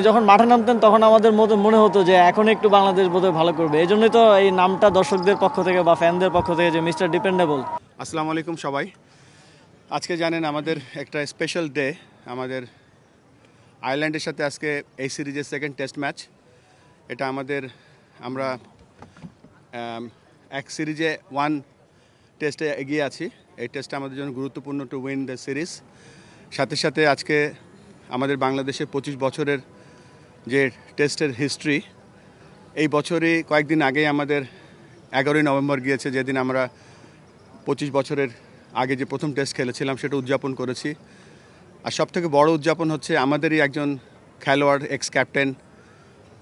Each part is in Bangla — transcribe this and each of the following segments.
যখন মাঠে নামতেন তখন আমাদের মনে হতো যে এখন একটু বাংলাদেশ বোধহয় ভালো করবে। এই জন্যই তো এই নামটা দর্শকদের পক্ষ থেকে বা ফ্যানদের পক্ষ থেকে যে মিস্টার ডিপেন্ডেবল। আসসালামু আলাইকুম সবাই। আজকে জানেন আমাদের একটা স্পেশাল ডে, আমাদের আয়ারল্যান্ডের সাথে আজকে এই সিরিজের সেকেন্ড টেস্ট ম্যাচ। এটা আমরা এক সিরিজে 1 টেস্টে এগিয়ে আছি। এই টেস্টটা আমাদের জন্য গুরুত্বপূর্ণ টু উইন দ্য সিরিজ। সাথে সাথে আজকে আমাদের বাংলাদেশের 25 বছরের যে টেস্টের হিস্ট্রি, এই বছরই কয়েকদিন আগেই আমাদের 11ই নভেম্বর গিয়েছে, যেদিন আমরা 25 বছরের আগে যে প্রথম টেস্ট খেলেছিলাম সেটা উদযাপন করেছি। আর সবথেকে বড় উদযাপন হচ্ছে আমাদেরই একজন খেলোয়াড়, x captain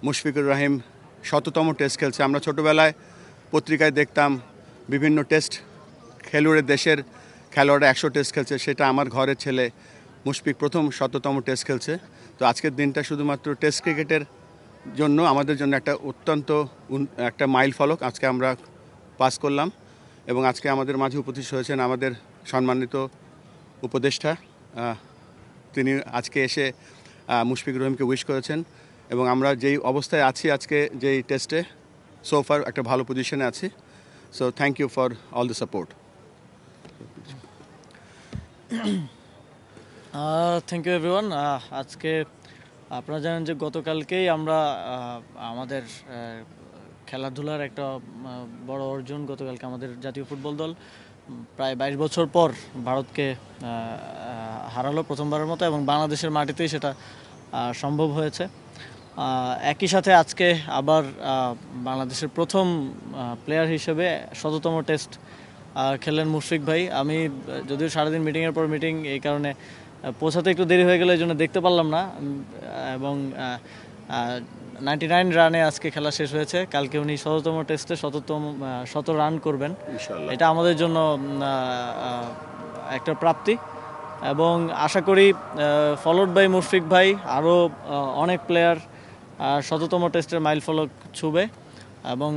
Mushfiqur Rahim 100তম test খেলছে। আমরা ছোটোবেলায় পত্রিকায় দেখতাম বিভিন্ন টেস্ট খেলুড়ে দেশের খেলোয়াড়রা 100 টেস্ট খেলছে, সেটা আমার ঘরের ছেলে মুশফিক প্রথম 100তম টেস্ট খেলছে। তো আজকের দিনটা শুধুমাত্র টেস্ট ক্রিকেটের জন্য আমাদের জন্য একটা মাইল ফলক আজকে আমরা পাস করলাম। এবং আজকে আমাদের মাঝে উপস্থিত হয়েছেন আমাদের সম্মানিত উপদেষ্টা, তিনি আজকে এসে মুশফিকুর রহিমকে উইশ করেছেন। এবং আমরা যেই অবস্থায় আছি আজকে যেই টেস্টে সোফার একটা ভালো পজিশনে আছি। So thank you for all the support. Thank you everyone. আজকে আপনারা জানেন যে গতকালকেই আমরা আমাদের খেলাধুলার একটা বড় অর্জন, গতকালকে আমাদের জাতীয় ফুটবল দল প্রায় 22 বছর পর ভারতকে হারালো প্রথমবারের মতো, এবং বাংলাদেশের মাটিতেই সেটা সম্ভব হয়েছে। একই সাথে আজকে আবার বাংলাদেশের প্রথম প্লেয়ার হিসেবে 100তম টেস্ট খেললেন মুশফিক ভাই। আমি যদিও সারাদিন মিটিংয়ের পর মিটিং, এই কারণে পৌঁছাতে একটু দেরি হয়ে গেলে এই জন্য দেখতে পারলাম না। এবং 99 রানে আজকে খেলা শেষ হয়েছে। কালকে উনি 100তম টেস্টে 100 রান করবেন, এটা আমাদের জন্য একটা প্রাপ্তি। এবং আশা করি ফলোড বাই মুশফিক ভাই আরও অনেক প্লেয়ার 100তম টেস্টের মাইল ফলক ছুবে। এবং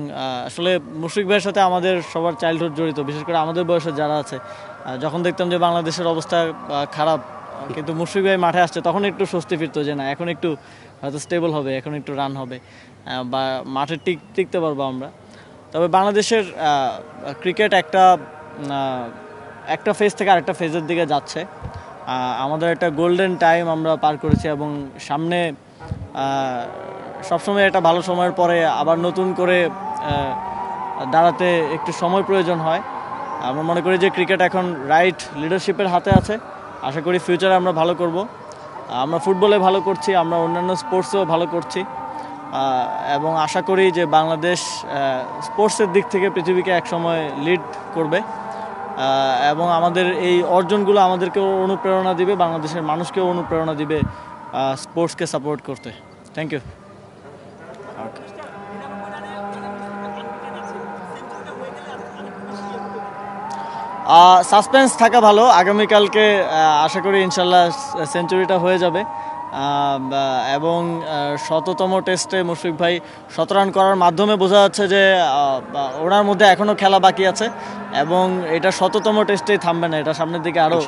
আসলে মুশফিক ভাইয়ের সাথে আমাদের সবার চাইল্ডহুড জড়িত, বিশেষ করে আমাদের বয়সের যারা আছে। যখন দেখতাম যে বাংলাদেশের অবস্থা খারাপ, কিন্তু মুশফিক ভাই মাঠে আসছে, তখন একটু স্বস্তি ফিরতো যে না, এখন একটু হয়তো স্টেবল হবে, এখন একটু রান হবে বা মাঠে টিকতে পারবো আমরা। তবে বাংলাদেশের ক্রিকেট একটা ফেজ থেকে আরেকটা ফেজের দিকে যাচ্ছে। আমাদের একটা গোল্ডেন টাইম আমরা পার করেছি, এবং সামনে সবসময় একটা ভালো সময়ের পরে আবার নতুন করে দাঁড়াতে একটু সময় প্রয়োজন হয়। আমরা মনে করি যে ক্রিকেট এখন রাইট লিডারশিপের হাতে আছে। আশা করি ফিউচারে আমরা ভালো করব। আমরা ফুটবলে ভালো করছি, আমরা অন্যান্য স্পোর্টসেও ভালো করছি, এবং আশা করি যে বাংলাদেশ স্পোর্টসের দিক থেকে পৃথিবীকে একসময় লিড করবে। এবং আমাদের এই অর্জনগুলো আমাদেরকেও অনুপ্রেরণা দিবে, বাংলাদেশের মানুষকেও অনুপ্রেরণা দিবে স্পোর্টসকে সাপোর্ট করতে। Thank you. সাসপেন্স থাকা ভালো। আগামীকালকে আশা করি ইনশাল্লাহ সেঞ্চুরিটা হয়ে যাবে। এবং 100তম টেস্টে মুশফিক ভাই 100 রান করার মাধ্যমে বোঝা যাচ্ছে যে ওনার মধ্যে এখনও খেলা বাকি আছে, এবং এটা 100তম টেস্টেই থামবে না, এটা সামনের দিকে আরও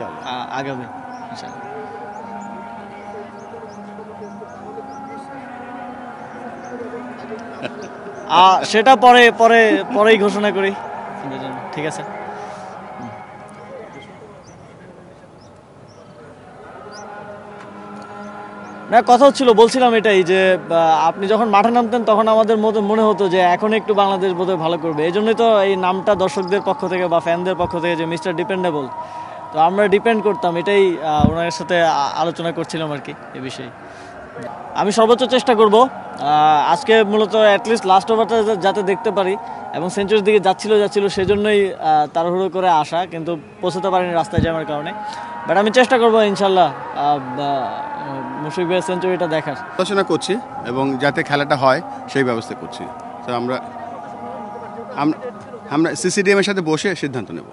আগাবে ইনশাল্লাহ। সেটা পরেই ঘোষণা করি, ঠিক আছে? না, কথা হচ্ছিল, বলছিলাম এটাই যে আপনি যখন মাঠে নামতেন তখন আমাদের মনে হতো যে এখন একটু বাংলাদেশ বোধহয় ভালো করবে। এই জন্যই তো এই নামটা দর্শকদের পক্ষ থেকে বা ফ্যানদের পক্ষ থেকে যে মিস্টার ডিপেন্ডেবল, তো আমরা ডিপেন্ড করতাম। এটাই ওনার সাথে আলোচনা করছিলাম আর কি এই বিষয়ে। আমি সর্বোচ্চ চেষ্টা করব আজকে, মূলত অ্যাটলিস্ট লাস্ট ওভারটা যাতে দেখতে পারি, এবং সেঞ্চুরির দিকে যাচ্ছিল সেজন্যই তাড়াহুড়ো করে আসা, কিন্তু পৌঁছতে পারিনি রাস্তায় জ্যামের কারণে। বাট আমি চেষ্টা করবো ইনশাল্লাহ মুশফিক ভাইয়ের সেঞ্চুরিটা দেখার। আলোচনা করছি এবং যাতে খেলাটা হয় সেই ব্যবস্থা করছি। তো আমরা সিসিডিএমের সাথে বসে সিদ্ধান্ত নেব।